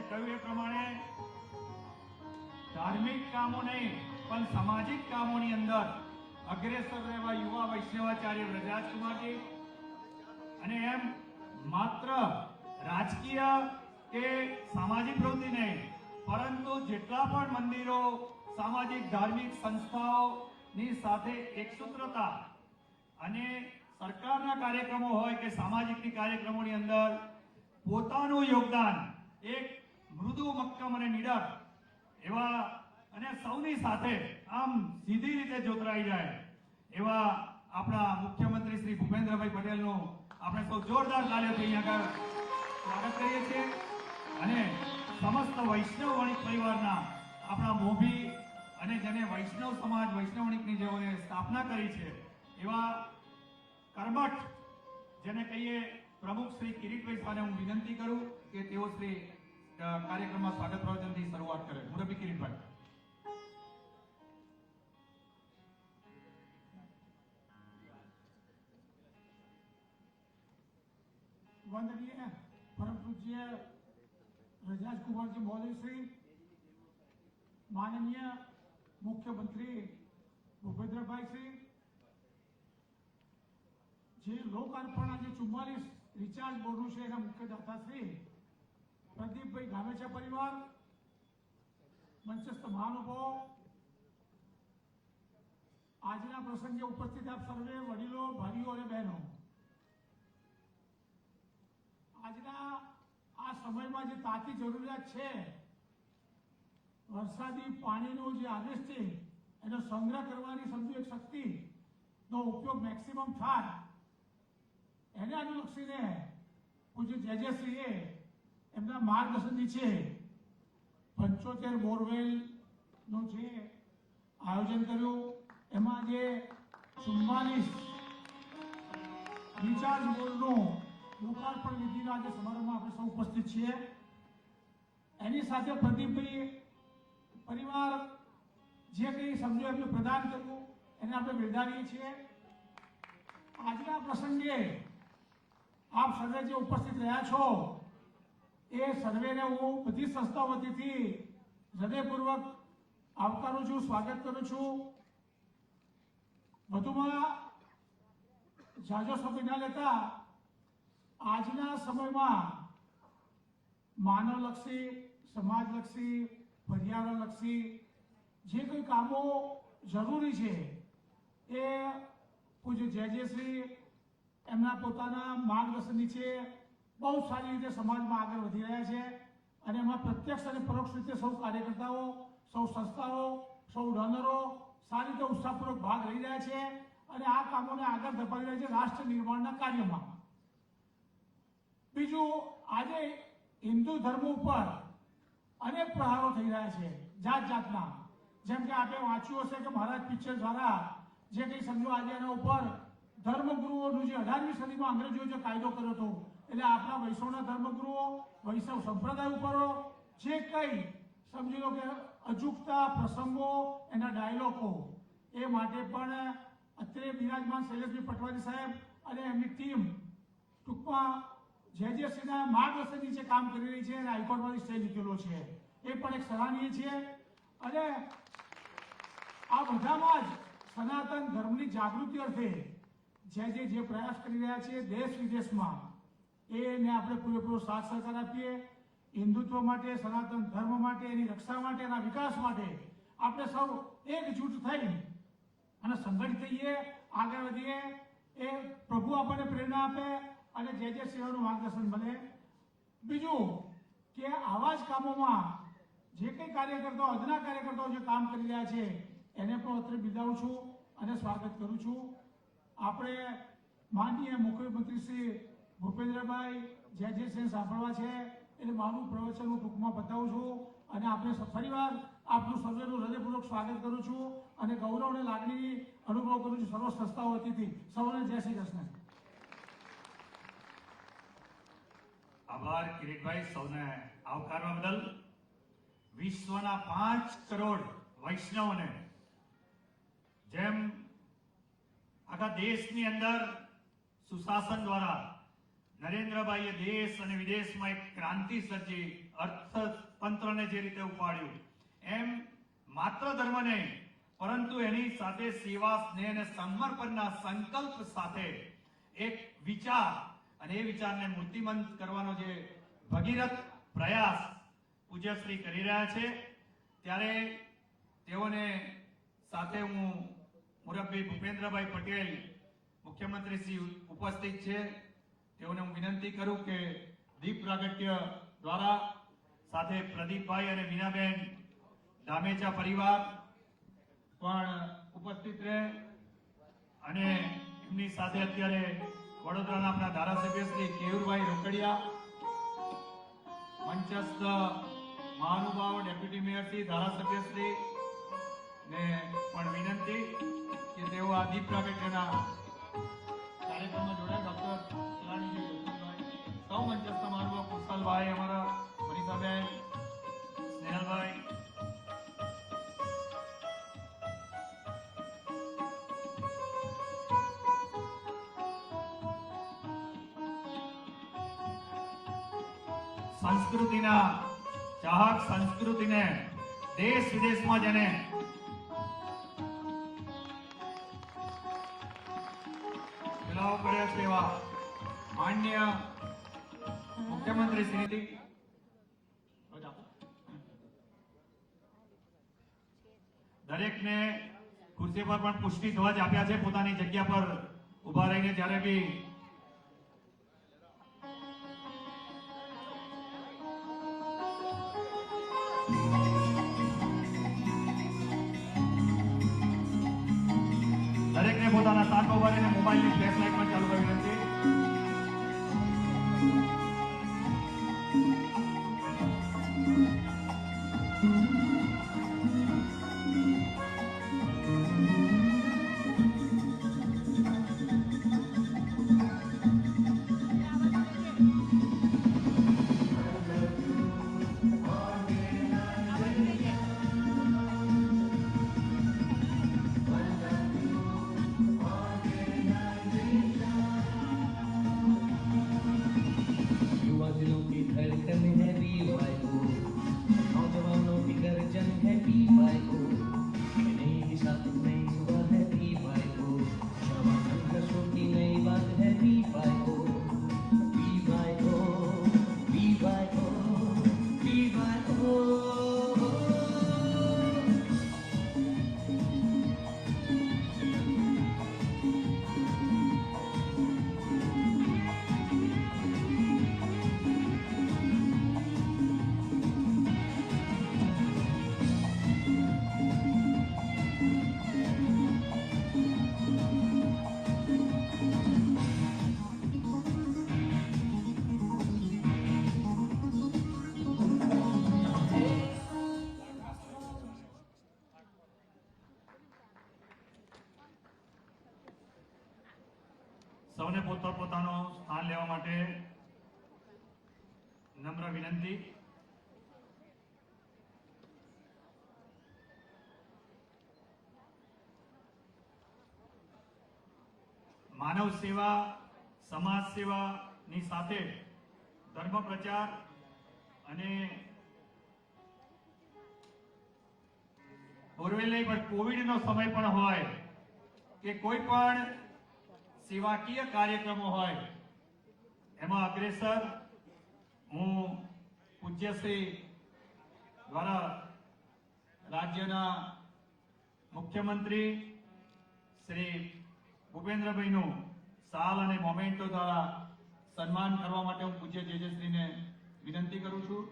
કહ્યું એ પ્રમાણે ધાર્મિક કામો નહીં પણ સામાજિક કામોની અંદર અગ્રેસર રહેવા યુવા વૈષ્ણવાચાર્ય વ્રજરાજકુમારજી અને એમ માત્ર રાજકીય કે સામાજિક પ્રવૃત્તિ નહીં પરંતુ જેટલા પણ મંદિરો સામાજિક ધાર્મિક સંસ્થાઓની સાથે એકસૂત્રતા અને સરકારના કાર્યક્રમો હોય કે સામાજિક કાર્યક્રમોની અંદર પોતાનું યોગદાન એક મૃદુ મક્કમ અને નિડર એવા અને સૌની સાથે આમ સીધી રીતે જોતરાઈ જાય એવા આપણા મુખ્યમંત્રી શ્રી ભૂપેન્દ્રભાઈ પટેલનું આપણે સૌ જોરદાર તાળીઓથી અહીંયા સ્વાગત કરીએ છીએ અને સમસ્ત વૈષ્ણવ વણિક પરિવારના આપણા મોભી અને જેને વૈષ્ણવ સમાજ વૈષ્ણવ વણિકની જેઓએ સ્થાપના કરી છે એવા કર્મઠ જેને કહીએ પ્રમુખ શ્રી કિરીટભાઈ સાહેબને હું વિનંતી કરું કે તેઓ શ્રી કાર્યક્રમમાં સ્વાગત પ્રવચનથી શરૂઆત કરે. મુરબ્બી કિરીટભાઈ. वंदनीय परम पूज्य व्रजराज कुमार जी महोदय श्री, माननीय मुख्यमंत्री भूपेन्द्र भाई श्री, जे लोकार्पण आज 44 रिचार्ज बोर्ड है मुख्यदाता श्री प्रदीप भाई गामेचा परिवार, मंचस्थ महानुभाव, आजना प्रसंगे उपस्थित आप सर्वे वडीलो भाईओ और बहनों, આજના આ સમયમાં જે તાતી જરૂરિયાત છે વરસાદી પાણીનો જે હાર્વેસ્ટિંગ એનો સંગ્રહ કરવાની સમજો એક શક્તિનો ઉપયોગ મેક્સિમમ થાય એને અનુલક્ષીને પૂજ્ય જેજેશ્રીએ એમના માર્ગદર્શન નીચે 75 બોરવેલનું જે આયોજન કર્યું એમાં જે 44 રિચાર્જ બોરનું लोकार्पण विधि आज समारोह में आप सब उपस्थित है। एनी साथे प्रदीपभाई परिवार जे कई समझो एमने प्रदान कर्યું એને આપણે બિરદાવીએ છીએ। આજના પ્રસંગે આપ સર્વે જે ઉપસ્થિત રહ્યા છો એ સર્વેને હું બધી સંસ્થાઓ વતીથી હૃદયપૂર્વક આવકારું છું, સ્વાગત કરું છું। વધુમાં જાજો સમય ના લેતા આજના સમયમાં માનવલક્ષી, સમાજલક્ષી, પર્યાવરણલક્ષી જે કોઈ કામો જરૂરી છે એ પૂજ્ય જયજયશ્રી એમના પોતાના માર્ગદર્શન નીચે બહુ સારી રીતે સમાજમાં આગળ વધી રહ્યા છે અને એમાં પ્રત્યક્ષ અને પરોક્ષ રીતે સૌ કાર્યકર્તાઓ, સૌ સંસ્થાઓ, સૌ ડોનરો સારી રીતે ઉત્સાહપૂર્વક ભાગ લઈ રહ્યા છે અને આ કામોને આગળ ધપાવી રહ્યા છે રાષ્ટ્ર નિર્માણના કાર્યમાં। બીજું આજે હિન્દુ ધર્મ ઉપર અનેક પ્રહારો થઈ રહ્યા છે જાત જાતના, જેમ કે આપણે વાંચ્યું હશે કે મહારાજ પિક્ચર દ્વારા જે કંઈ સમજો આજે એના ઉપર ધર્મગુરુઓનું જે 18મી સદીમાં અંગ્રેજોએ જે કાયદો કર્યો હતો એટલે આપણા વૈષ્ણવના ધર્મગુરુઓ, વૈષ્ણવ સંપ્રદાય ઉપર જે કંઈ સમજી લો કે અજુકતા પ્રસંગો એના ડાયલોગો એ માટે પણ અત્યારે બિરાજમાન શૈલેષભાઈ પટવારી સાહેબ અને એમની ટીમ ટૂંકમાં જેજેસીના માર્ગદર્શન નીચે કામ કરી રહી છે અને હાઈકોર્ટમાંથી સ્ટે લીધેલો છે એ પણ એક સરાહનીય છે। અને આ બધામાં જ સનાતન ધર્મની જાગૃતિ અર્થે જે પ્રયાસ કરી રહ્યા છે દેશ વિદેશમાં એને આપણે પૂરેપૂરો સાથ સહકાર આપીએ। હિન્દુત્વ માટે, સનાતન ધર્મ માટે, એની રક્ષા માટે, એના વિકાસ માટે આપણે સૌ એકજૂટ થઈ અને સંગઠિત થઈએ, આગળ વધીએ। એ પ્રભુ આપણને પ્રેરણા આપે અને જે સેવાનું માર્ગદર્શન મળે। બીજું કે આવા જ કામોમાં જે કંઈ કાર્યકર્તાઓ, અદના કાર્યકર્તાઓ જે કામ કરી રહ્યા છે એને પણ અત્રે બિરદાવું છું અને સ્વાગત કરું છું। આપણે માનનીય મુખ્યમંત્રી શ્રી ભૂપેન્દ્રભાઈ જે સાંભળવા છે એટલે મારું પ્રવચન હું ટૂંકમાં બતાવું છું અને આપણે ફરીવાર આપનું સર્વેનું હૃદયપૂર્વક સ્વાગત કરું છું અને ગૌરવ અને લાગણી અનુભવ કરું છું સર્વ સંસ્થાઓ વતીથી। સૌને જય શ્રી કૃષ્ણ। આભાર કિરીટભાઈ, સૌને આવકારવા બદલ। વિશ્વના 5 કરોડ વૈષ્ણવને જેમ આખા દેશની અંદર સુશાસન દ્વારા નરેન્દ્રભાઈએ દેશ અને વિદેશમાં એક ક્રાંતિ સર્જી અર્થતંત્રને જે રીતે ઉપાડ્યું, એમ માત્ર ધર્મ નહીં પરંતુ એની સાથે સેવા, સ્નેહ અને સમર્પણના સંકલ્પ સાથે એક વિચાર અને એ વિચારને મૂર્તિમંત કરવાનો જે ભગીરથ પ્રયાસ પૂજ્યશ્રી કરી રહ્યા છે, ત્યારે તેઓને સાથે હું મુરબ્બી ભૂપેન્દ્રભાઈ પટેલ મુખ્યમંત્રી શ્રી ઉપસ્થિત છે, તેઓને હું વિનંતી કરું કે દીપ પ્રાગટ્ય દ્વારા સાથે પ્રદીપભાઈ અને મીનાબેન ધામેચા પરિવાર પણ ઉપસ્થિત રહે અને એમની સાથે અત્યારે વડોદરાના આપણા ધારાસભ્ય શ્રી કેયુરભાઈ રોકડિયા, મંચસ્થ મહાનુભાવ ડેપ્યુટી મેયર શ્રી, ધારાસભ્ય શ્રી ને પણ વિનંતી કે તેઓ આ દીપ પ્રાગટ્યના કાર્યક્રમમાં જોડાય. ડોક્ટર કલાણીજી જોશીભાઈ, સૌ મંચસ્થ મહાનુભાવ, કુશલભાઈ, અમારા મનીષાબેન, સ્નેહલભાઈ, સંસ્કૃતિના ચાહક, સંસ્કૃતિને દેશ વિદેશમાં જેને ફેલાવો કર્યો છે એવા માન્ય મુખ્યમંત્રી શ્રી દરેકને ખુરશી પર પણ પુષ્ટિ ધ્વજ આપ્યા છે, પોતાની જગ્યા પર ઉભા રહીને જ્યારે બી દરેકને પોતાના સ્થાન પર રહીને મોબાઈલની ફ્લેશ લાઇટ પણ ચાલુ કરી વિનંતી. સૌને પોતાનું સ્થાન લેવા માટે નમ્ર વિનંતી. માનવ સેવા, સમાજ સેવાની સાથે ધર્મ પ્રચાર અને બોરવેલ નહીં પણ કોવિડનો સમય પણ હોય કે કોઈ પણ સેવાકીય કાર્યક્રમો હોય, એમાં અગ્રેસર હું પૂજ્યશ્રી દ્વારા રાજ્યના મુખ્યમંત્રી શ્રી ભૂપેન્દ્રભાઈનું સાલ અને મોમેન્ટો દ્વારા સન્માન કરવા માટે હું પૂજ્ય જેજેશ્રીને વિનંતી કરું છું.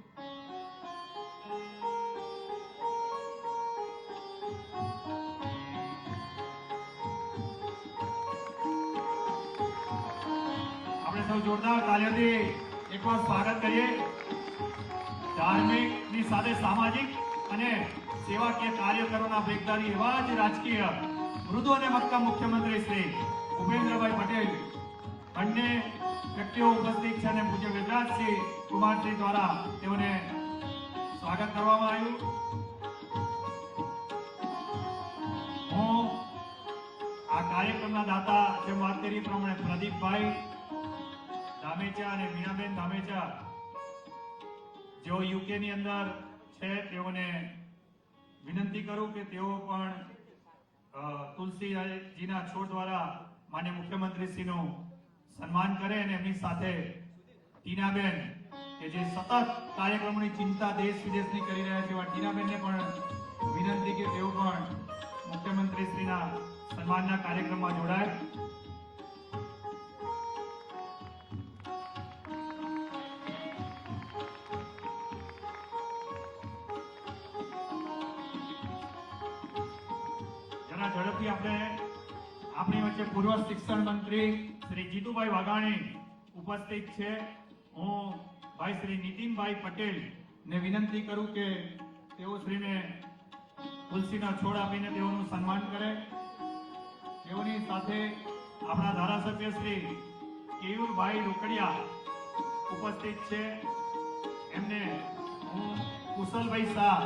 સૌ જોરદાર તાલીઓથી એકવાર સ્વાગત કરીએ. ધાર્મિકની સાથે સામાજિક અને સેવાકીય કાર્યકરોના વેગદારી એવા જ રાજકીય મૃદુ અને મક્કમ મુખ્યમંત્રી શ્રી ભૂપેન્દ્રભાઈ પટેલ બંને વ્યક્તિઓ ઉપસ્થિત છે અને પૂજ્ય વેદરાજસિંહ કુમારજી દ્વારા તેઓને સ્વાગત કરવામાં આવ્યું. હું આ કાર્યક્રમના દાતા જેમ વાત કરી પ્રમાણે પ્રદીપભાઈ ધામેચા અને મીનાબેન ધામેચા જેઓ યુકે ની અંદર છે, તેઓને વિનંતી કરું કે તેઓ પણ તુલસીજીના છોડ દ્વારા માન્ય મુખ્યમંત્રીશ્રીનું સન્માન કરે અને એમની સાથે ટીનાબેન કે જે સતત કાર્યક્રમોની ચિંતા દેશ વિદેશની કરી રહ્યા છે એવા ટીનાબેનને પણ વિનંતી કે તેઓ પણ મુખ્યમંત્રીશ્રીના સન્માનના કાર્યક્રમમાં જોડાય. જરા ઝડપથી આપણે આપણી વચ્ચે પૂર્વ શિક્ષણ મંત્રી શ્રી જીતુભાઈ વાઘાણી ઉપસ્થિત છે. હું ભાઈ શ્રી નીતિનભાઈ પટેલ ને વિનંતી કરું કે તેઓ શ્રીને તુલસીના છોડ આપીને તેઓનું સન્માન કરે. તેઓની સાથે આપણા ધારાસભ્ય શ્રી કેયુરભાઈ રોકડિયા ઉપસ્થિત છે. એમને હું કુશલભાઈ શાહ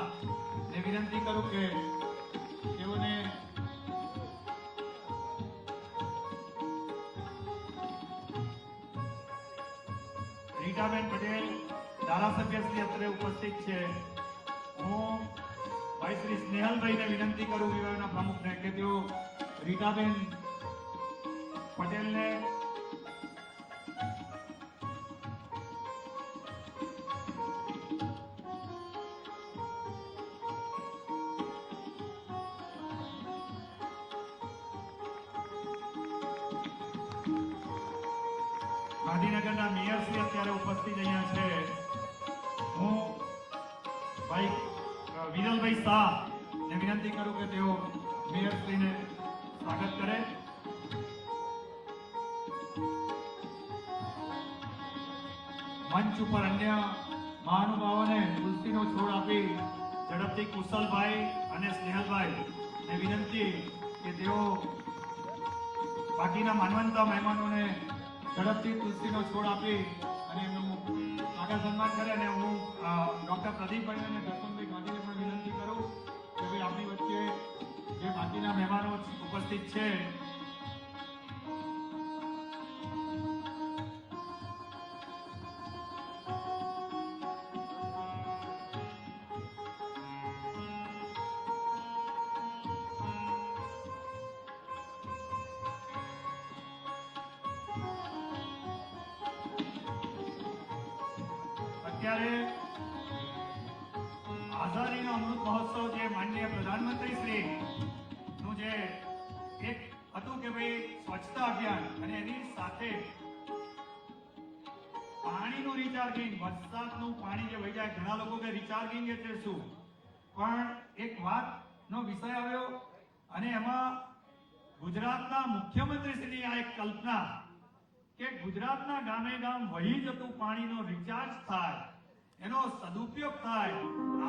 ને વિનંતી કરું કે તેઓને રીટાબેન પટેલ ધારાસભ્ય શ્રી અત્રે ઉપસ્થિત છે. હું ભાઈ શ્રી સ્નેહલભાઈને વિનંતી કરું વિભાગના પ્રમુખને કે તેઓ રીટાબેન પટેલને ગાંધીનગરના મેયર શ્રી અત્યારે ઉપસ્થિત અહીંયા છે. હું ભાઈ વિરલભાઈ શાહ ને વિનંતી કરું કે તેઓ મેયર શ્રીને સ્વાગત કરે. મંચ ઉપર અન્ય મહાનુભાવોને તુલસીનો છોડ આપી ઝડપથી કુશલભાઈ અને સ્નેહલભાઈ ને વિનંતી કે તેઓ બાકીના માનવંતા મહેમાનોને ઝડપથી તુલસીનો છોડ આપી અને એમનું આગળ સન્માન કરે. અને હું ડોક્ટર પ્રદીપભાઈ અને દર્શનભાઈ ગાંધીને પણ વિનંતી કરું કે ભાઈ આપણી વચ્ચે જે બાકીના મહેમાનો ઉપસ્થિત છે અત્યારે આઝાદીનો અમૃત મહોત્સવ જે માનનીય પ્રધાનમંત્રી શ્રી નું જે એક હતું કે ભાઈ સ્વચ્છતા અભિયાન અને એની સાથે પાણીનું રિચાર્જિંગ, વરસાદનું પાણી જે વહી જાય, ઘણા લોકો કે રિચાર્જિંગ એટલે શું, પણ એક વાતનો વિષય આવ્યો અને એમાં ગુજરાતના મુખ્યમંત્રીશ્રીની આ એક કલ્પના કે ગુજરાતના ગામે ગામ વહી જતું પાણીનો રિચાર્જ થાય, એનો સદુપયોગ થાય.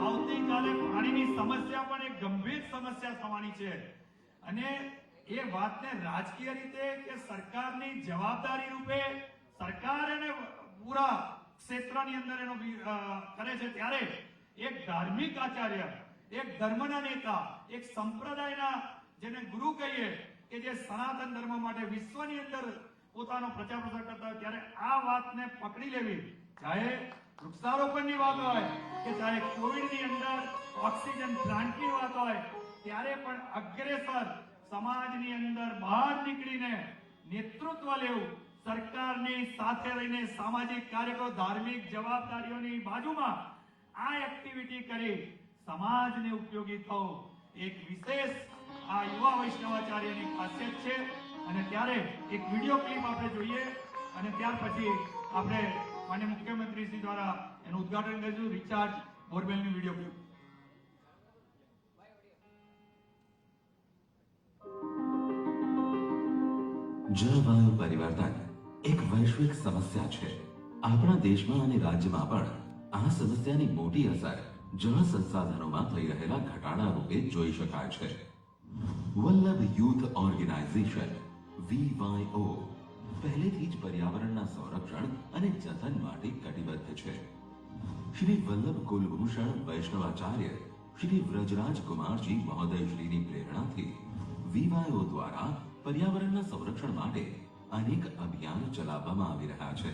આવતીકાલે પાણીની સમસ્યા પણ એક ગંભીર સમસ્યા થવાની છે અને એ વાતને રાજકીય રીતે કે સરકારની જવાબદારી રૂપે સરકાર એને પૂરા ક્ષેત્રની અંદર એનો કરે છે, ત્યારે એક ધાર્મિક આચાર્ય, એક ધર્મના નેતા, એક સંપ્રદાયના જેને ગુરુ કહીએ કે જે સનાતન ધર્મ માટે વિશ્વની અંદર પોતાનો પ્રચાર પ્રસાર કરતા હોય, ત્યારે આ વાતને પકડી લેવી, ચાહે વૃક્ષારોપણની વાત હોય કે ચાહે કોવિડની અંદર ઓક્સિજન પ્લાન્ટની વાત હોય, ત્યારે પણ અગ્રેસર સમાજની અંદર બહાર નીકળીને નેતૃત્વ લેવું, સરકારની સાથે રહીને સામાજિક કાર્યક્રમો, ધાર્મિક જવાબદારીઓની બાજુમાં આ એક્ટિવિટી કરી સમાજને ઉપયોગી થવું, એક વિશેષ આ યુવા વૈષ્ણવાચાર્યની ખાસિયત છે. અને ત્યારે એક વિડીયો ક્લિપ આપણે જોઈએ અને ત્યાર પછી આપણે માન્ય મુખ્યમંત્રીશ્રી દ્વારા એનું ઉદ્ઘાટન કરીશું. રિચાર્જ બોરવેલની વિડીયો ક્લિપ. જળવાયુ પરિવર્તન એક વૈશ્વિક સમસ્યા છે. આપણા દેશમાં અને રાજ્યમાં પણ આ સમસ્યાની મોટી અસર જળ સંસાધનોમાં થઈ રહેલા ઘટાડા રૂપે જોઈ શકાય છે. વલ્લભ યુથ ઓર્ગેનાઇઝેશન VYO પહેલેથી જ પર્યાવરણના સંરક્ષણ અને જતન માટે કટિબદ્ધ છે. શ્રી વલ્લભ કુલભૂષણ વૈષ્ણવાચાર્ય શ્રી વ્રજરાજ કુમારજી મહોદય શ્રીની પ્રેરણાથી VYO દ્વારા પર્યાવરણના સંરક્ષણ માટે અનેક અભિયાન ચલાવવામાં આવી રહ્યા છે.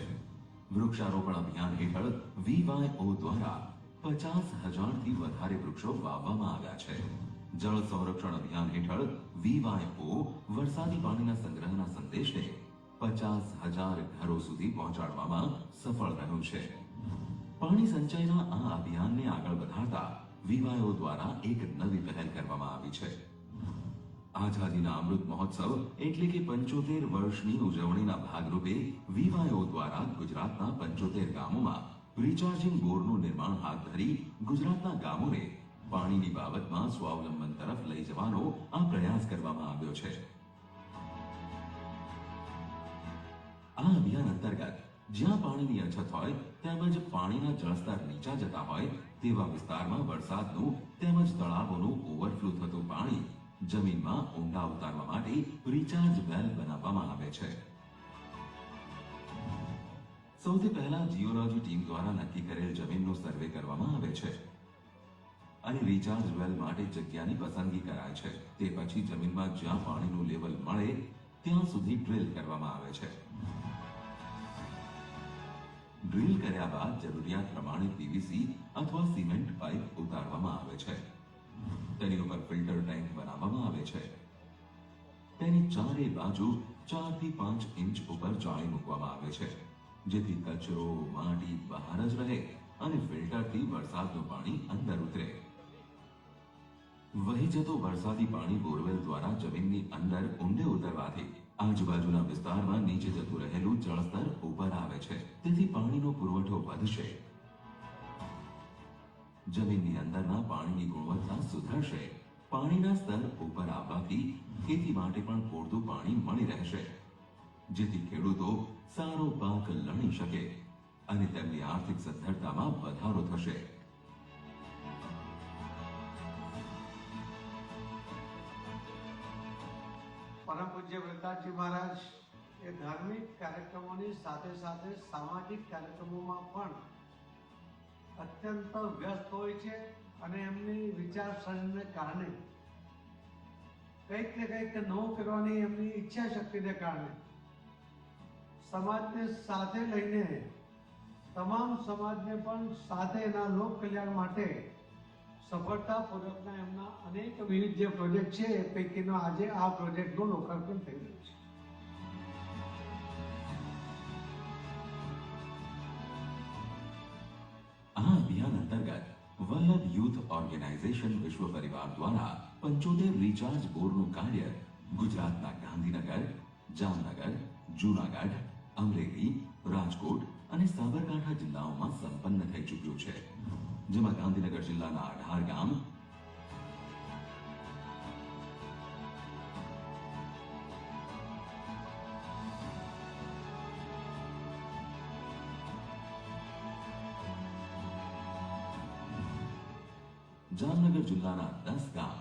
વૃક્ષારોપણ અભિયાન હેઠળ VYO દ્વારા 50,000 થી વધારે વૃક્ષો વાવવામાં આવ્યા છે. જળ સંરક્ષણ અભિયાન હેઠળ VYO વરસાદી પાણીના સંગ્રહના સંદેશને 50,000 ઘરો સુધી પહોંચાડવામાં સફળ રહ્યું છે. પાણી સંચયના આ અભિયાનને આગળ વધારતા VYO દ્વારા એક નવી પહેલ કરવામાં આવી છે. આઝાદીના અમૃત મહોત્સવ એટલે કે 75 વર્ષની ઉજવણીના ભાગરૂપે VYO દ્વારા ગુજરાતના 75 ગામોમાં રિચાર્જિંગ બોરનું નિર્માણ હાથ ધરી ગુજરાતના ગામોને પાણીની બાબતમાં સ્વાવલંબન તરફ લઈ જવાનો આ પ્રયાસ કરવામાં આવ્યો છે. આ અભિયાન અંતર્ગત જ્યાં પાણીની અછત હોય તેમજ પાણીના જળસ્તર નીચા જતા હોય તેવા વિસ્તારમાં વરસાદનું તેમજ તળાવોનું ઓવરફ્લો થતું પાણી જમીનમાં ઊંડા ઉતારવા માટે રિચાર્જ વેલ બનાવવામાં આવે છે. સૌથી પહેલા જીઓલોજી ટીમ દ્વારા નક્કી કરેલ જમીનનો સર્વે કરવામાં આવે છે અને રિચાર્જ વેલ માટે જગ્યાની પસંદગી કરાય છે. તે પછી જમીનમાં જ્યાં પાણીનું લેવલ મળે ત્યાં સુધી ડ્રિલ કરવામાં આવે છે. ડ્રિલ કર્યા બાદ જરૂરિયાત પ્રમાણે પીવીસી અથવા સિમેન્ટ પાઇપ ઉતારવામાં આવે છે. તેની ઉપર ફિલ્ટર ટેન્ક બનાવવામાં આવે છે. તેની ચારે બાજુ 4 થી 5 ઇંચ ઉપર જાળી મૂકવામાં આવે છે, જેથી કચરો માટી બહાર જ રહે અને ફિલ્ટરથી વરસાદનું પાણી અંદર ઉતરે. વહી જતો વરસાદી પાણી બોરવેલ દ્વારા જમીનની અંદર ઊંડે ઉતરવાથી આજુબાજુના વિસ્તારમાં નીચે જતું રહેલું જળસ્તર ઉપર આવે છે, તેથી પાણીનો પુરવઠો વધશે. જમીનની અંદરના પાણીની ગુણવત્તા સુધરશે. પાણીના સ્તર ઉપર આવવાથી ખેતી માટે પણ પૂરતું પાણી મળી રહેશે, જેથી ખેડૂતો સારો પાક લણી શકે અને તેમની આર્થિક સદ્ધરતામાં વધારો થશે. પરમ પૂજ્ય વ્રતાજી મહારાજ એ ધાર્મિક કાર્યક્રમોની સાથે સાથે સામાજિક કાર્યક્રમોમાં પણ અત્યંત વ્યસ્ત હોય છે અને એમની વિચારસરણીને કારણે કંઈક ને કંઈક નવું કરવાની એમની ઈચ્છા શક્તિને કારણે સમાજને સાથે લઈને તમામ સમાજને પણ સાથે એના લોક કલ્યાણ માટે સફળતાપૂર્વકના એમના અનેક વિવિધ જે પ્રોજેક્ટ છે એ પૈકીનો આજે આ પ્રોજેક્ટનું લોકાર્પણ થઈ રહ્યું છે. આ અભિયાન અંતર્ગત વલ્લભ યુથ ઓર્ગેનાઇઝેશન વિશ્વ પરિવાર દ્વારા 75 રિચાર્જ બોરનું કાર્ય ગુજરાતના ગાંધીનગર, જામનગર, જૂનાગઢ, અમરેલી, રાજકોટ અને સાબરકાંઠા જિલ્લાઓમાં સંપન્ન થઈ ચૂક્યું છે, જેમાં ગાંધીનગર જિલ્લાના 18 ગામ, જામનગર જિલ્લાના 10 ગામ,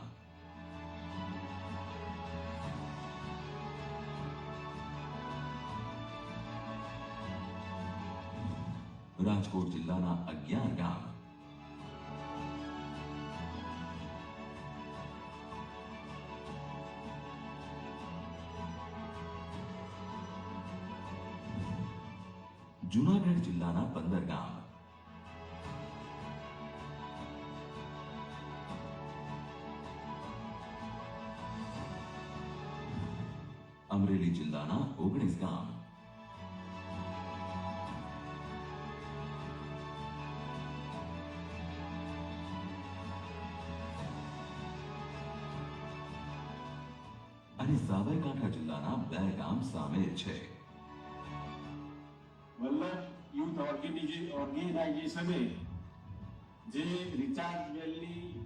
રાજકોટ જિલ્લાના 11 ગામ, જૂનાગઢ જિલ્લાના 15 ગામ, અમરેલી જિલ્લાના 19 ગામ, અને સાબરકાંઠા જિલ્લાના 2 ગામ સામેલ છે. વલ્લભ યુથ ઓર્ગેનાઇઝેશને જે રિચાર્જ વેલની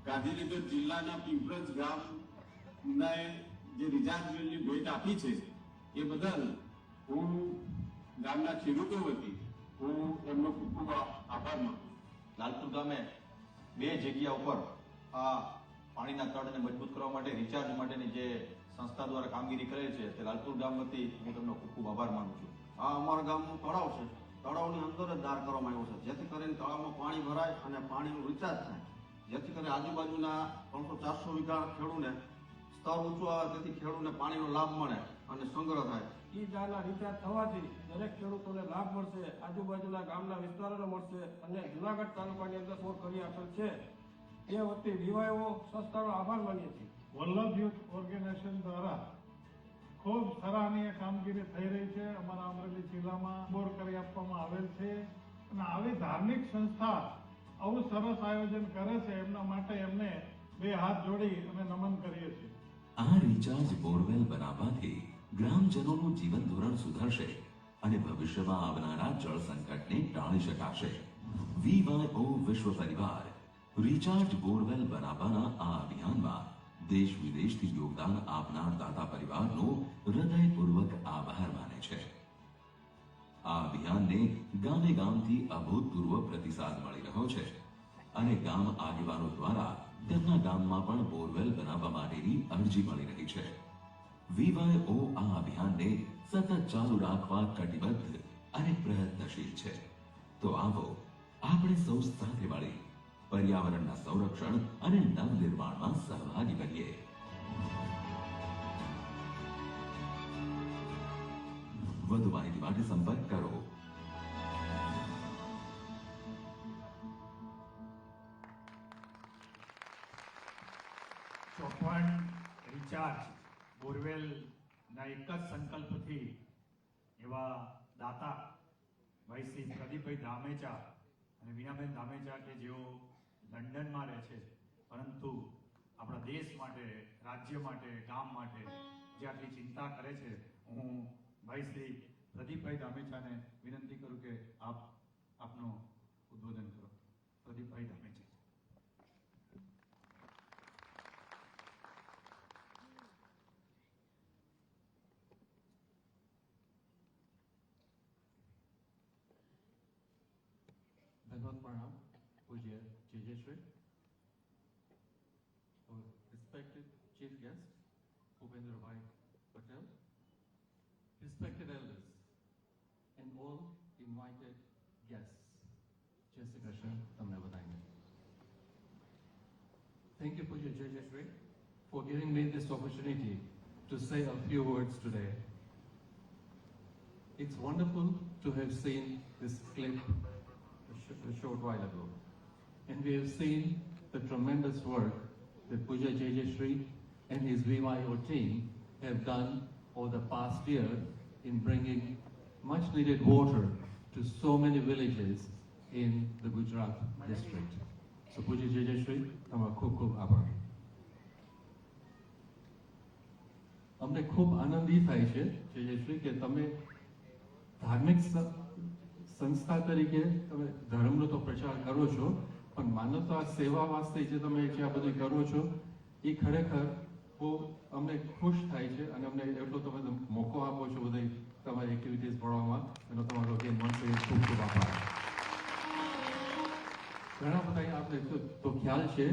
ગાંધીનગર જિલ્લાના પીપળજ ગામને જે રિચાર્જ વેલની ભેટ આપી છે એ બદલ હું ગામના ખેડૂતો વતી હું એમનો ખૂબ ખૂબ આભાર માનું છું. લાલપુર ગામે 2 જગ્યા ઉપર આ પાણીના તળને મજબૂત કરવા માટે રિચાર્જ માટેની જે સંસ્થા દ્વારા કામગીરી કરેલ છે તે લાલપુર ગામ વતી હું તેમનો ખૂબ ખૂબ આભાર માનું છું. આ અમારા ગામનું તળાવ છે. તળાવની અંદર જ દાર કરવામાં આવ્યો છે, જેથી કરીને તળાવમાં પાણી ભરાય અને પાણીનું રિચાર્જ થાય, જેથી કરીને આજુબાજુના 300-400 વીઘા ખેડૂને સ્તર ઊંચું આવે, તેથી ખેડૂતને પાણીનો લાભ મળે અને સંગ્રહ થાય. ઈ જાળના રિચાર્જ થવાથી દરેક ખેડૂતોને લાભ મળશે, આજુબાજુના ગામના વિસ્તારોને મળશે અને જુનાગઢ તાલુકાની અંદર 16 કરી આપેલ છે. એ વતી વિવાયો સંસ્થાનો આભાર માનીએ છીએ. વલ્લભ યુથ ઓર્ગેનાઇઝેશન દ્વારા ખૂબ સરાહનીય કામગીરી થઈ રહી છે. અમારા અમરેલી જિલ્લામાં બોર કરી આપવામાં આવેલ છે અને આવી ધાર્મિક સંસ્થા આવું સરસ આયોજન કરે છે એમના માટે એમને 2 હાથ જોડી અમે નમન કરીએ છીએ. આ રિચાર્જ બોરવેલ બનાવવાથી ગ્રામજનોનું જીવન ધોરણ સુધરશે અને ભવિષ્યમાં આવનારા જળ સંકટને ટાળી શકાશે. VYO વિશ્વ પરિવાર રિચાર્જ બોરવેલ બનાવવાના આ અભિયાનમાં દેશ વિદેશથી યોગદાન આપનાર દાતા પરિવારનો હૃદયપૂર્વક આભાર માને છે. આ અભિયાનને ગામે ગામથી અભૂતપૂર્વ પ્રતિસાદ મળી રહ્યો છે અને ગામ આગેવાનો દ્વારા તેમના ગામમાં પણ બોરવેલ બનાવવા માટેની અરજી મળી રહી છે. VYO આ અભિયાનને સતત ચાલુ રાખવા કટિબદ્ધ અને પ્રયત્નશીલ છે. તો આવો આપણે સૌ સાથે મળી પર્યાવરણના સંરક્ષણ અને નવનિર્માણમાં સહભાગી બનીએ. વધુ માહિતી માટે સંપર્ક કરો. ચોપન રિચાર્જ બોરવેલના એક જ સંકલ્પથી એવા દાતા ભાઈ શ્રી પ્રદીપભાઈ ધામેચા અને વીણાબેન ધામેચા કે જેઓ લંડનમાં રહે છે પરંતુ આપણા દેશ માટે, રાજ્ય માટે, ગામ માટે જે આટલી ચિંતા કરે છે, હું ભાઈ શ્રી પ્રદીપભાઈ ધામેચાને વિનંતી કરું કે આપનું ઉદ્બોધન કરો. પ્રદીપભાઈ ધામેચા. धन्यवाद प्रणाम पूज्य JJ Shri, respected chief guest Bhupendra Bhai Patel, respected elders and all invited guests. Jai Shri Krishna, Tamne Badayenge. Thank you Pujya JJ Shri for giving me this opportunity to say a few words today. It's wonderful to have seen this clip a short while ago. And we have seen the tremendous work that Pujya JJ Shri and his VYO team have done over the past year in bringing much needed water to so many villages in the Gujarat district. So Pujya JJ Shri, તમારો ખૂબ ખૂબ આભાર. અમને ખૂબ આનંદી થાય છે JJ Shri કે તમે ધાર્મિક સંસ્થા તરીકે તમે ધર્મનો તો પ્રચાર કરો છો પણ માનવતા સેવા વાસ્તે જે તમે જે આ બધું કરો છો એ ખરેખર બહુ અમને ખુશ થાય છે અને અમને એટલો તમે મોકો આપો છો બધા તમારી એક્ટિવિટીઝ ભણવામાં એનો તમારો અગેન મનસે ખૂબ ખૂબ આભાર. ઘણા બધા આપણે તો ખ્યાલ છે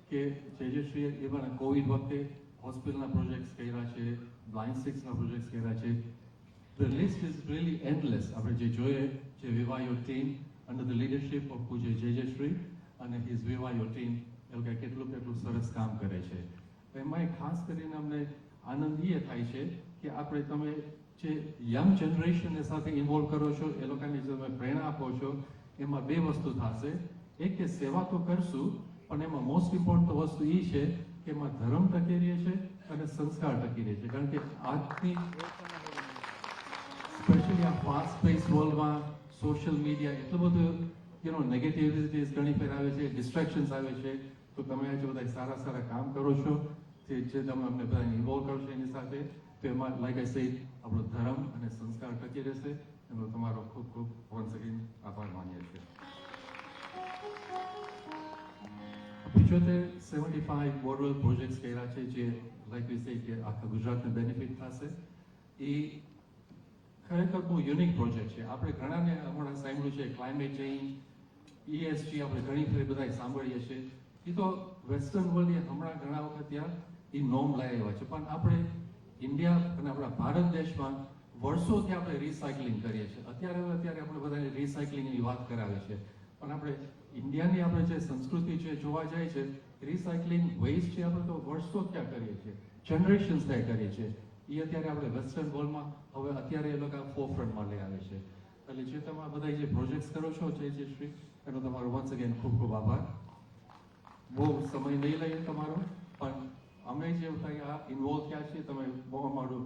કે જેજેશ્રીએ એવા કોવિડ વખતે હોસ્પિટલના પ્રોજેક્ટ્સ કર્યા છે, બ્લાઇન્ડ સિક્સના પ્રોજેક્ટ્સ કર્યા છે. The list is really endless. આપણે જે જોઈએ જે VYO team under the leadership of Pujya JJ Shri અને his VYO team એ લોકો કેટલું સરસ કામ કરે છે. એમાં ખાસ કરીને અમને આનંદ એ થાય છે કે આપણે તમે જે યંગ જનરેશનને સાથે ઇન્વોલ્વ કરો છો એ લોકોને જે તમે પ્રેરણા આપો છો એમાં 2 વસ્તુ થશે. એક કે સેવા તો કરશું પણ એમાં મોસ્ટ ઇમ્પોર્ટન્ટ વસ્તુ એ છે કે એમાં ધર્મ ટકી રહે છે અને સંસ્કાર ટકી રહે છે. કારણ કે આજની સ્પેશિયલી આ ફાસ્ટ પેસ વર્લ્ડમાં સોશિયલ મીડિયા એટલું બધું નેગેટિવિટીઝ ઘણી ફેર આવે છે, ડિસ્ટ્રેક્શન્સ આવે છે. તો તમે આજે બધા સારા કામ કરો છો જે તમે અમને બધા ઇન્વોલ્વ કરો છો એની સાથે તો એમાં લાઈક આઈ સેડ આપણો ધર્મ અને સંસ્કાર ટકી રહેશે. એનો તમારો ખૂબ ખૂબ વન્સ અગેન આભાર માનીએ છીએ. 75 બોરવેલ પ્રોજેક્ટ્સ કર્યા છે જે લાઈક વી સે કે આખા ગુજરાતને બેનિફિટ થશે. એ ખરેખર બહુ યુનિક પ્રોજેક્ટ છે. આપણે ઘણાને હમણાં સાંભળ્યું છે ક્લાઇમેટ ચેન્જ, ESG આપણે ઘણી ફરી બધા સાંભળીએ છીએ. એ તો વેસ્ટર્ન વર્લ્ડ હમણાં ઘણા વખત ત્યાં એ નોર્મ લાવી આવ્યા છે પણ આપણે ઇન્ડિયા અને આપણા ભારત દેશમાં વર્ષોથી આપણે રિસાયકલિંગ કરીએ છીએ. અત્યારે આપણે બધાને રિસાયકલિંગની વાત કરાવે છે પણ આપણે ઇન્ડિયાની આપણે જે સંસ્કૃતિ છે જોવા જાય છે રિસાયકલિંગ વેસ્ટ છે આપણે તો વર્ષો ત્યાં કરીએ છીએ, જનરેશન્સ ત્યાં કરીએ છીએ. એ અત્યારે આપણે વેસ્ટર્ન વર્લ્ડમાં હવે અત્યારે એ લોકો ફોરફ્રન્ટમાં લઈ આવે છે. એટલે જે તમે આ બધા જે પ્રોજેક્ટ્સ કરો છો શ્રી એનો તમારો વન્સ અગેન ખૂબ ખૂબ આભાર. બહુ સમય નહીં લઈએ તમારો, પણ અમે જે આ ઇન્વોલ્વ થયા છીએ તમે બહુ અમારું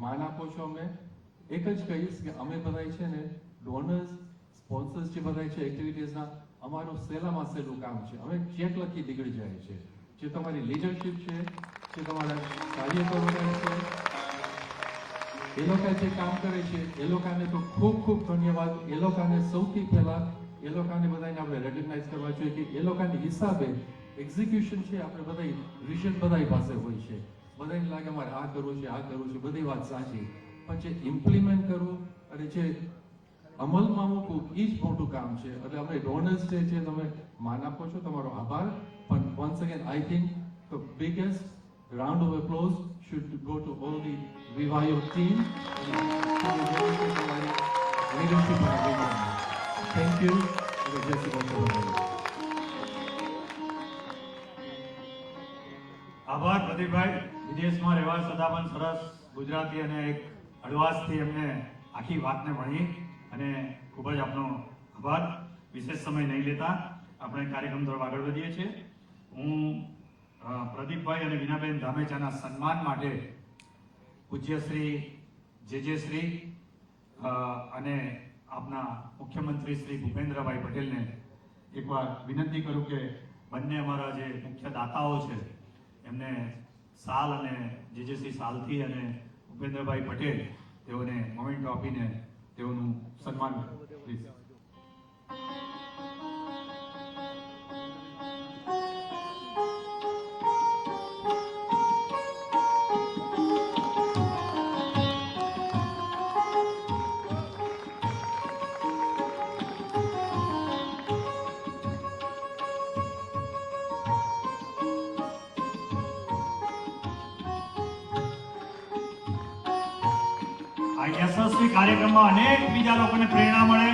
માન આપો છો. અમે એક જ કહીશ કે અમે બધા છે ને ડોનર્સ સ્પોન્સર્સ જે બધા છે એક્ટિવિટીઝના, અમારું સહેલામાં સહેલું કામ છે. અમે ચેક લખી નીકળી જાય છે. જે તમારી લીડરશિપ છે, જે તમારા કાર્યકરો છે, એ લોકો જે કામ કરે છે એ લોકોને તો ખૂબ ખૂબ ધન્યવાદ. એ લોકોને સૌથી પહેલા એ લોકોને બધાને આપણે રેકગ્નાઇઝ કરવા જોઈએ કે એ લોકોની હિસાબે એક્ઝિક્યુશન છે. આપણે બધા વિઝન બધા પાસે હોય છે, બધાને લાગે અમારે આ કરવું છે, આ કરવું છે, બધી વાત સાચી, પણ જે ઇમ્પ્લિમેન્ટ કરવું અને જે અમલમાં મૂકવું એ જ મોટું કામ છે. એટલે અમે ડોનર્સ છે જે તમે માન આપો છો, તમારો આભાર. પણ once again I think the biggest round of applause should go to all the Vivayo team leadership and everyone. Thank you. આભાર પ્રદીપભાઈ. વિદેશમાં રહેવા છતાં પણ સરસ ગુજરાતી અને એક હળવાશથી એમને આખી વાતને ભણી અને ખૂબ જ આપનો આભાર. વિશેષ સમય નહીં લેતા આપણે કાર્યક્રમ તરફ આગળ વધીએ છીએ. હું પ્રદીપભાઈ અને વિનાબેન ધામેચાના સન્માન માટે પૂજ્ય શ્રી જે શ્રી અને આપના મુખ્યમંત્રી શ્રી ભૂપેન્દ્રભાઈ પટેલને એકવાર વિનંતી કરું કે બંને અમારા જે મુખ્ય દાતાઓ છે એમને સાલ અને જે શ્રી સાલથી અને ભૂપેન્દ્રભાઈ પટેલ તેઓને મોમેન્ટો આપીને તેઓનું સન્માન કરો પ્લીઝ. આ યશસ્વી કાર્યક્રમમાં અનેક બીજા લોકોને પ્રેરણા મળે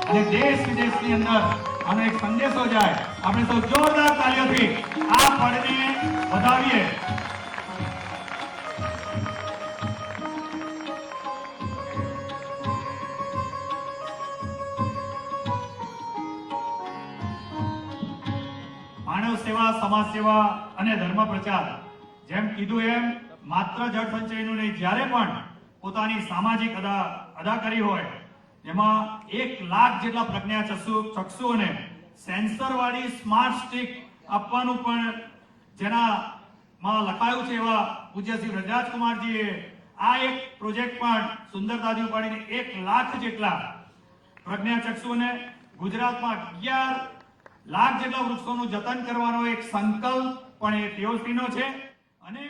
અને દેશ વિદેશની અંદર આનો એક સંદેશો જાય. આપણે સૌ જોરદાર તાળીઓથી આ પળને વધાવીએ. માનવ સેવા, સમાજ સેવા અને ધર્મ પ્રચાર, જેમ કીધું એમ માત્ર જળ સંચયનું નહીં, જ્યારે પણ પોતાની સામાજિક અદા કરી હોય એમાં 1 લાખ જેટલા પ્રજ્ઞાચક્ષુઓને સેન્સર વાળી સ્માર્ટ સ્ટિક આપવાનું પણ જેનામાં લખાયું છે એવા પૂજ્ય શ્રી વ્રજરાજકુમારજીએ આ એક પ્રોજેક્ટ પણ સુંદરતાથી ઉપાડીને 1 લાખ જેટલા પ્રજ્ઞાચક્ષુઓને ગુજરાતમાં 11 લાખ જેટલા વૃક્ષોનું જતન કરવાનો એક સંકલ્પ પણ એ તેઓશ્રીનો છે. અને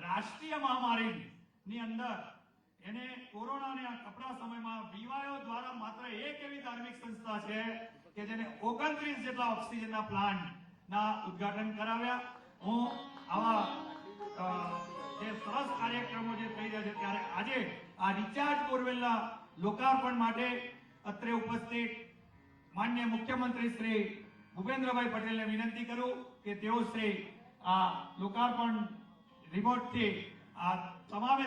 રાષ્ટ્રીય મહામારીની અંદર એને કોરોનાના કપરા સમયમાં વિવાયો દ્વારા માત્ર એક એવી ધાર્મિક સંસ્થા છે કે જેને 29 જેટલા ઓક્સિજનના પ્લાન્ટના ઉદ્ઘાટન કરાવ્યા. હું આવા જે સરસ કાર્યક્રમો જે થઈ રહ્યા છે ત્યારે આજે આ રિચાર્જ બોરવેલના લોકાર્પણ માટે અત્રે ઉપસ્થિત માનનીય મુખ્યમંત્રી શ્રી ભૂપેન્દ્રભાઈ પટેલને વિનંતી કરું કે તેઓ શ્રી આ લોકાર્પણ રિમોટથી આ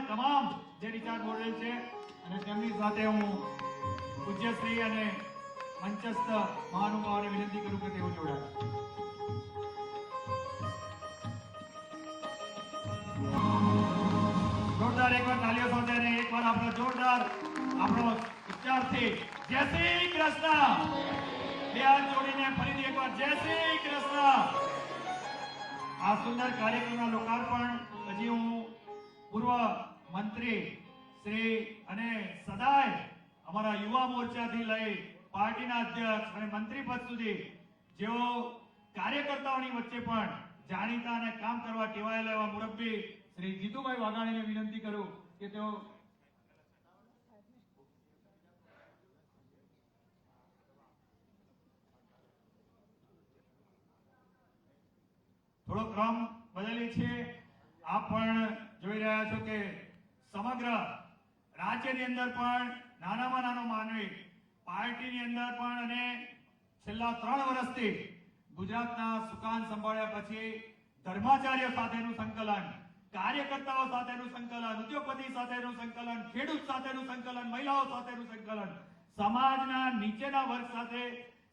તમામ જે રિચાર્જ બોરવેલ છે અને તેમની સાથે હું પૂજ્યશ્રી અને મંચસ્થ મહાનુભાવોને વિનંતી કરું કે તેઓ જોડાય. જોરદાર એકવાર તાલીઓ સાથે અને એકવાર આપણો જોરદાર આપણો ઉચ્ચારથી જય શ્રી કૃષ્ણ. બે હાથ જોડીને ફરીથી એકવાર જય શ્રી કૃષ્ણ. આ સુંદર કાર્યક્રમના લોકાર્પણ પછી હું પૂર્વ મંત્રી શ્રી અને સદાય અમારા યુવા મોરચાથી લઈ પાર્ટીના અધ્યક્ષ અને મંત્રી પદ સુધી જેઓ કાર્યકર્તાઓની વચ્ચે પણ જાણીતા અને કામ કરવા ટેવાયેલા એવા મુરબ્બી શ્રી જીતુભાઈ વાઘાણીને વિનંતી કરું કે તેઓ થોડો ક્રમ બદલી છે. આપ પણ જોઈ રહ્યા છો કે સમગ્ર રાજ્યની અંદર પણ નાનામાં નાનો માનવી પાર્ટીની અંદર પણ અને છેલ્લા 3 વર્ષથી ગુજરાતના સુકાન સંભાળ્યા પછી ધર્માચાર્ય સાથેનું સંકલન કાર્યકર્તાઓ સાથેનું સંકલન, ઉદ્યોગપતિ સાથેનું સંકલન, ખેડૂત સાથેનું સંકલન, મહિલાઓ સાથેનું સંકલન, સમાજના નીચેના વર્ગ સાથે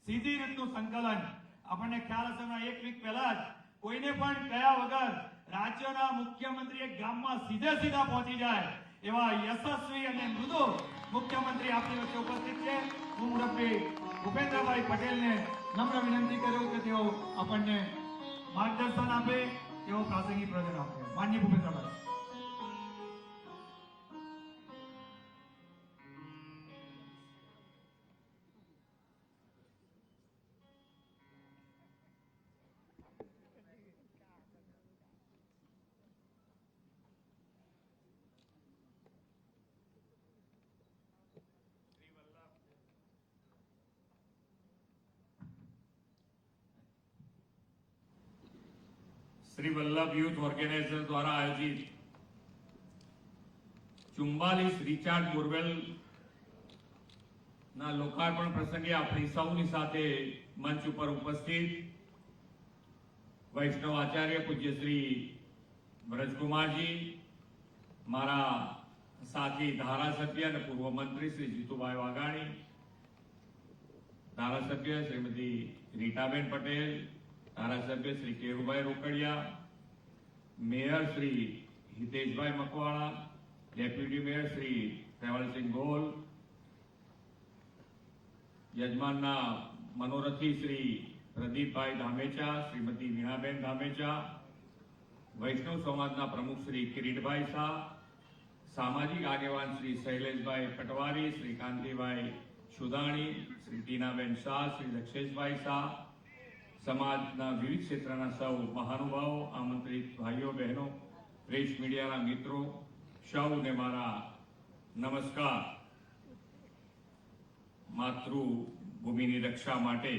સીધી રીતનું સંકલન. આપણને ખ્યાલ હશે હમણાં એક વીક પહેલા જ કોઈને પણ કયા વગર રાજ્યના મુખ્યમંત્રી એક ગામમાં સીધા પહોંચી જાય એવા યશસ્વી અને મૃદુ મુખ્યમંત્રી આપણી વચ્ચે ઉપસ્થિત છે. હું મુરબ્બી ભૂપેન્દ્રભાઈ પટેલને નમ્ર વિનંતી કરું કે તેઓ આપણને માર્ગદર્શન આપે, તેઓ પ્રાસંગિક પ્રવચન આપે. માનનીય ભૂપેન્દ્રભાઈ. શ્રી વલ્લભ યુથ ઓર્ગેનાઇઝેશન દ્વારા આયોજિત 44 રિચાર્જ બોરવેલ ના લોકાર્પણ પ્રસંગે આપણી સૌની સાથે મંચ ઉપર ઉપસ્થિત વૈષ્ણવ આચાર્ય પૂજ્ય શ્રી બ્રજકુમારજી, મારા સાથી ધારાસભ્ય અને પૂર્વ મંત્રી શ્રી જીતુભાઈ વાઘાણી, ધારાસભ્ય શ્રીમતી રીટાબેન પટેલ, ધારાસભ્ય Shri Kerubhai Rokadiya, mayor Shri Hiteshbhai Makwana, deputy mayor Shri Dhavalsinh Gol, યજમાનના મનોરથી શ્રી પ્રદીપભાઈ ધામેચા, શ્રીમતી વીણાબેન ધામેચા, વૈષ્ણવ સમાજના પ્રમુખ શ્રી કિરીટભાઈ શાહ, સામાજિક આગેવાન શ્રી શૈલેષભાઈ પટવારી, શ્રી કાંતિભાઈ સુદાણી, શ્રી ટીનાબેન શાહ, શ્રી દક્ષેશભાઈ શાહ, સમાજના વિવિધ ક્ષેત્રના સૌ મહાનુભાવો, આમંત્રિત ભાઈઓ બહેનો, પ્રેસ મીડિયાના મિત્રો, સૌને મારા નમસ્કાર. માતૃભૂમિની રક્ષા માટે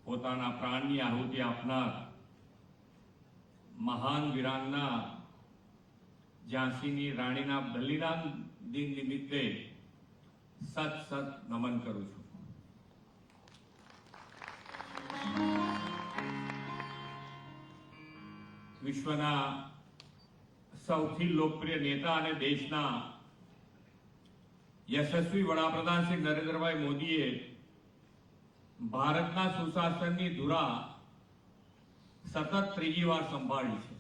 પોતાના પ્રાણની આહુતિ આપનાર મહાન વીરાંગના ઝાંસીની રાણીના બલિદાન દિન નિમિત્તે સત નમન કરું છું. વિશ્વના સૌથી લોકપ્રિય નેતા અને દેશના યશસ્વી વડાપ્રધાન શ્રી નરેન્દ્રભાઈ મોદીએ ભારતના સુશાસનની ધુરા સતત ત્રીજી વાર સંભાળી છે.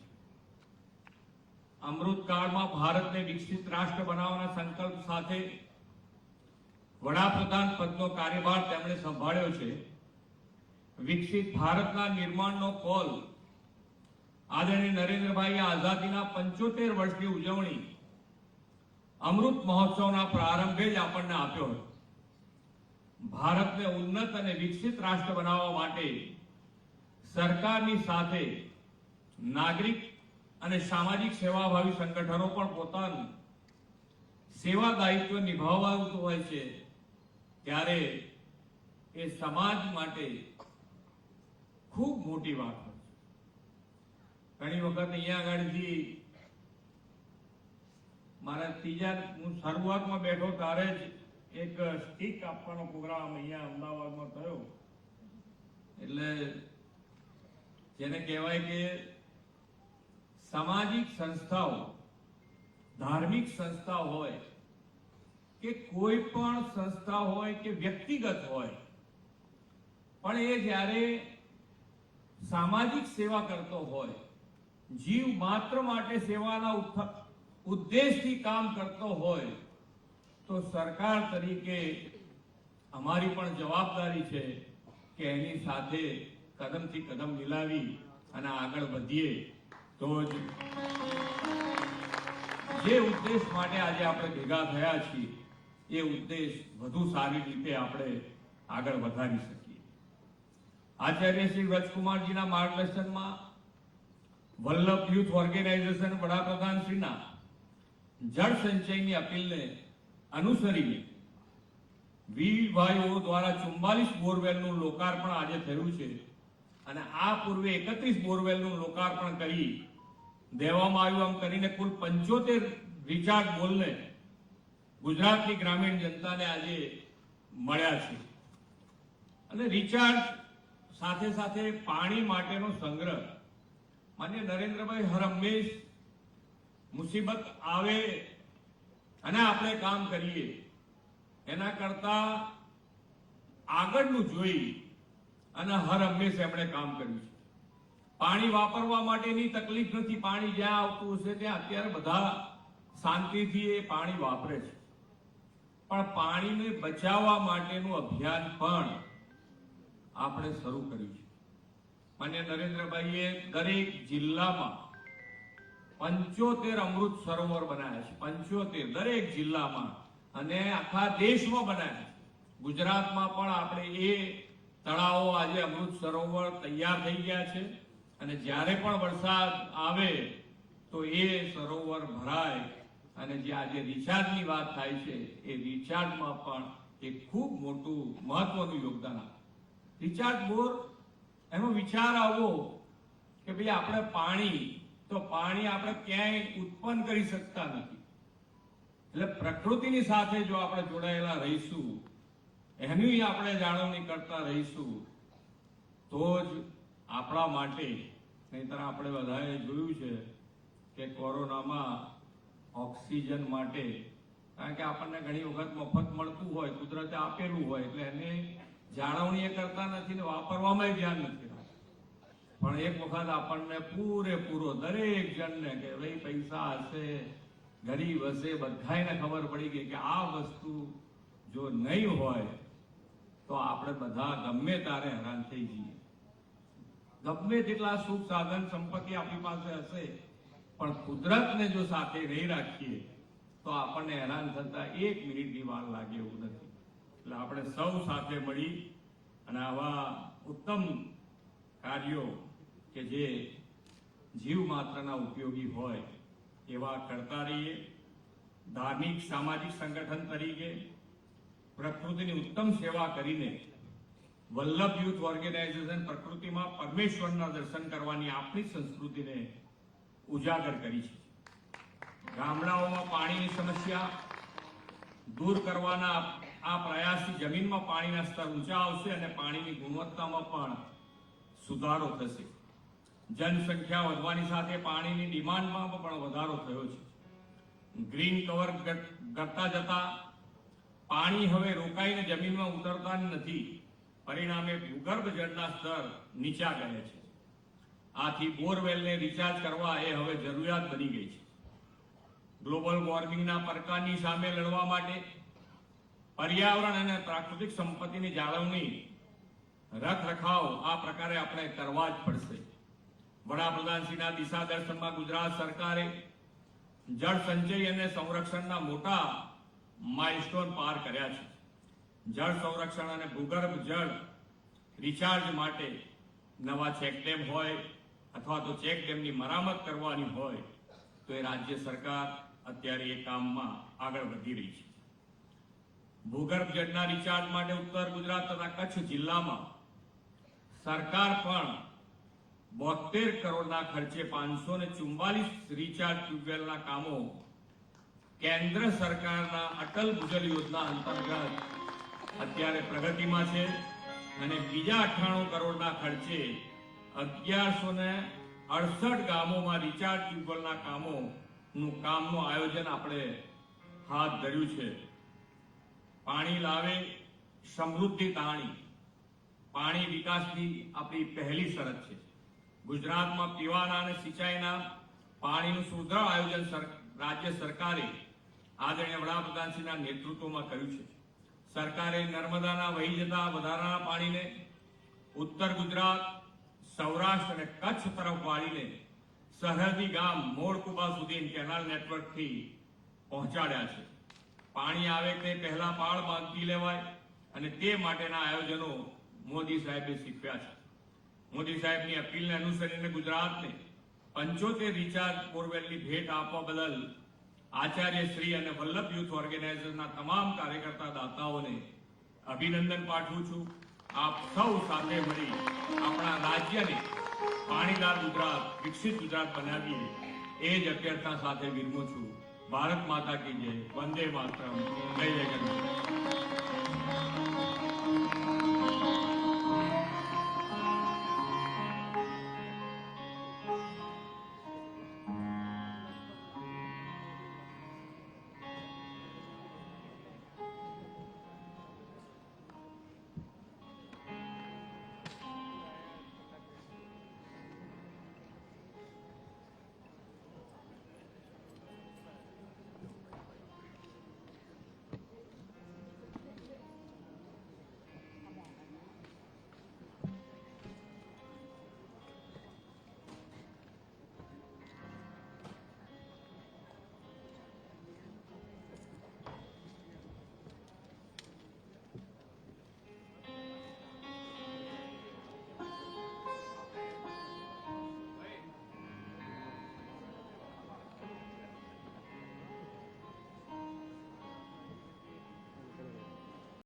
અમૃતકાળમાં ભારતને વિકસિત રાષ્ટ્ર બનાવવાના સંકલ્પ સાથે વડાપ્રધાન પદનો કાર્યભાર તેમણે સંભાળ્યો છે. વિકસિત ભારતના નિર્માણનો કોલ આદરણીય નરેન્દ્રભાઈએ આઝાદીના 75 વર્ષની ઉજવણી અમૃત મહોત્સવના પ્રારંભે જ આપણને આપ્યો હતો. ભારતને ઉન્નત અને વિકસિત રાષ્ટ્ર બનાવવા માટે સરકારની સાથે નાગરિક અને સામાજિક સેવાભાવી સંગઠનો પણ પોતાનું સેવા દાયિત્વ નિભાવતું હોય છે. ત્યારે એ સમાજ માટે ખૂબ મોટી વાત હોય છે. ઘણી વખત અહીંયા આગળથી મારા હું શરૂઆતમાં બેઠો ત્યારે જ એક સ્ટીક આપવાનો પ્રોગ્રામ અહીંયા અમદાવાદમાં થયો. એટલે જેને કહેવાય કે સામાજિક સંસ્થાઓ, ધાર્મિક સંસ્થા હોય કે કોઈ પણ સંસ્થા હોય કે વ્યક્તિગત હોય, પણ એ જ્યારે સામાજિક સેવા કરતો હોય, જીવ માત્ર માટે સેવાના ઉદ્દેશથી કામ કરતો હોય, તો સરકાર તરીકે અમારી પણ જવાબદારી છે કે એની સાથે કદમથી કદમ મિલાવી અને આગળ વધીએ. તો જ જે ઉદ્દેશ માટે આજે આપણે ભેગા થયા છીએ એ ઉદ્દેશ વધુ સારી રીતે આપણે આગળ વધારી શકીએ. આચાર્ય શ્રી વ્રજકુમારજીના માર્ગદર્શનમાં વલ્લભ યુથ ઓર્ગેનાઇઝેશન વડાપ્રધાન શ્રીના જળ સંચયની અપીલને અનુસરીને વીરભાઈઓ દ્વારા 44 બોરવેલનું લોકાર્પણ આજે થયું છે. અને આ પૂર્વે 31 બોરવેલનું લોકાર્પણ કરી દેવામાં આવ્યું. આમ કરીને કુલ 75 રિચાર્જ બોરને ગુજરાતની ગ્રામીણ જનતાને આજે મળ્યા છે. અને રિચાર્જ સાથે સાથે પાણી માટેનો સંગ્રહ માન્ય નરેન્દ્રભાઈ હર હંમેશ મુસીબત આવે અને આપણે કામ કરીએ એના કરતા આગળનું જોઈ અને હર હંમેશ એમણે કામ કર્યું છે. પાણી વાપરવા માટેની તકલીફ નથી. પાણી જ્યાં આવતું હશે ત્યાં અત્યારે બધા શાંતિથી એ પાણી વાપરે છે, પણ પાણીને બચાવવા માટેનું અભિયાન પણ આપણે શરૂ કર્યું છે. માન્ય નરેન્દ્રભાઈએ દરેક જિલ્લામાં 75 અમૃત સરોવર બનાવ્યા છે. 75 દરેક જિલ્લામાં અને આખા દેશમાં બનાવ્યા છે. ગુજરાતમાં પણ આપણે એ તળાવો આજે અમૃત સરોવર તૈયાર થઈ ગયા છે અને જ્યારે પણ વરસાદ આવે તો એ સરોવર ભરાય અને જે આજે રિચાર્જની વાત થાય છે એ રિચાર્જમાં પણ એક ખૂબ મોટું મહત્વનું યોગદાન આપે. રિચાર્જ બોર એનો વિચાર આવો કે ભાઈ આપણે પાણી આપણે ક્યાંય ઉત્પન્ન કરી શકતા નથી, એટલે પ્રકૃતિની સાથે જો આપણે જોડાયેલા રહીશું, એની આપણે જાળવણી કરતા રહીશું તો જ આપણા માટે. નહીંતર આપણે બધાએ જોયું છે કે કોરોનામાં ઓક્સિજન માટે, કારણ કે આપણને ઘણી વખત મફત મળતું હોય, કુદરતે આપેલું હોય, એટલે એને જાળવણી એ કરતા નથી ને વાપરવામાં ધ્યાન નથી રાખતા. પણ એક વખત આપણને પૂરેપૂરો દરેક જણને કે ભાઈ પૈસા હશે, ગરીબ હશે, બધાને ખબર પડી ગઈ કે આ વસ્તુ જો નહીં હોય તો આપણે બધા ગમે ત્યારે હેરાન થઈ જઈએ. ગમે તેટલા સુખ સાધન સંપત્તિ આપણી પાસે હશે, પણ કુદરતને જો સાથે નહીં રાખીએ તો આપણને હેરાન થતા 1 મિનિટની વાર લાગે એવું નથી. એટલે આપણે સૌ સાથે મળી અને આવા ઉત્તમ કાર્યો કે જે જીવ માત્રના ઉપયોગી હોય એવા કરતા રહીએ. ધાર્મિક સામાજિક સંગઠન તરીકે પ્રકૃતિની ઉત્તમ સેવા કરીને વલ્લભ યુથ ઓર્ગેનાઇઝેશન પ્રકૃતિમાં પરમેશ્વરના દર્શન કરવાની આપણી સંસ્કૃતિને ઉજાગર કરી છે. ગામડાઓમાં પાણીની સમસ્યા દૂર કરવાના આ પ્રયાસથી જમીનમાં પાણીના સ્તર ઊંચા આવશે અને પાણીની ગુણવત્તામાં પણ સુધારો થશે. જનસંખ્યા વધવાની સાથે પાણીની ડિમાન્ડમાં પણ વધારો થયો છે. ગ્રીન કવર ઘટતા જતા પાણી હવે રોકાઈને જમીનમાં ઉતરતા નથી, પરિણામે ભૂગર્ભ જળના સ્તર નીચા ગયા છે. આથી બોરવેલને રિચાર્જ કરવા એ હવે જરૂરિયાત બની ગઈ છે. ગ્લોબલ વોર્મિંગના પડકારની સામે લડવા માટે પર્યાવરણ અને પ્રાકૃતિક સંપત્તિની જાળવણી રખરખાવ આ પ્રકારે આપણે કરવા જ પડશે. વડાપ્રધાનશ્રીના દિશા દર્શનમાં ગુજરાત સરકારે જળ સંચય અને સંરક્ષણના મોટા માઇલસ્ટોન પાર કર્યા છે. જળ સંરક્ષણ અને ભૂગર્ભ જળ રિચાર્જ માટે નવા ચેકડેમ હોય અથવા તો ચેકડેમની મરામત કરવાની હોય તો એ રાજ્ય સરકાર અત્યારે એ કામમાં આગળ વધી રહી છે. ભૂગર્ભ જળના રિચાર્જ માટે ઉત્તર ગુજરાત તથા કચ્છ જિલ્લામાં સરકાર પણ 72 કરોડના ખર્ચે 544 રિચાર્જ ટ્યુબવેલના કામો કેન્દ્ર સરકારના અટલ ભૂજલ યોજના અંતર્ગત અત્યારે પ્રગતિમાં છે અને બીજા 98 કરોડના ખર્ચે 1168 ગામોમાં રિચાર્જ ટ્યુબવેલના કામનું આયોજન આપણે હાથ ધર્યું છે. પાણી લાવે સમૃદ્ધિ તાણી પાણી વિકાસની આપણી પહેલી શરત છે. ગુજરાતમાં પીવાના અને સિંચાઈના પાણીનું સુદ્રઢ આયોજન રાજ્ય સરકારે આદરણીય વડાપ્રધાનશ્રીના નેતૃત્વમાં કર્યું છે. સરકારે નર્મદાના વહી જતા વધારાના પાણીને ઉત્તર ગુજરાત, સૌરાષ્ટ્ર અને કચ્છ તરફ વાળીને સરહદી ગામ મોડકુબા સુધી કેનાલ નેટવર્કથી પહોંચાડ્યા છે. પાણી આવે તે પહેલા પાળ બાંધી લેવાય અને તે માટેના આયોજનો મોદી સાહેબે શીખવ્યા છે. મોદી સાહેબની અપીલને અનુસરીને ગુજરાતને 75 રિચાર્જ બોરવેલની ભેટ આપવા બદલ આચાર્ય શ્રી અને વલ્લભ યુથ ઓર્ગેનાઇઝેશનના તમામ કાર્યકર્તા દાતાઓને અભિનંદન પાઠવું છું. આપ સૌ સાથે મળી આપણા રાજ્યને પાણીદાર ગુજરાત, વિકસિત ગુજરાત બનાવીએ એ જ અભ્યર્થના સાથે વિરમું છું. ભારત માતા કી જય. વંદે માતરમ. જય જય ગણેશ.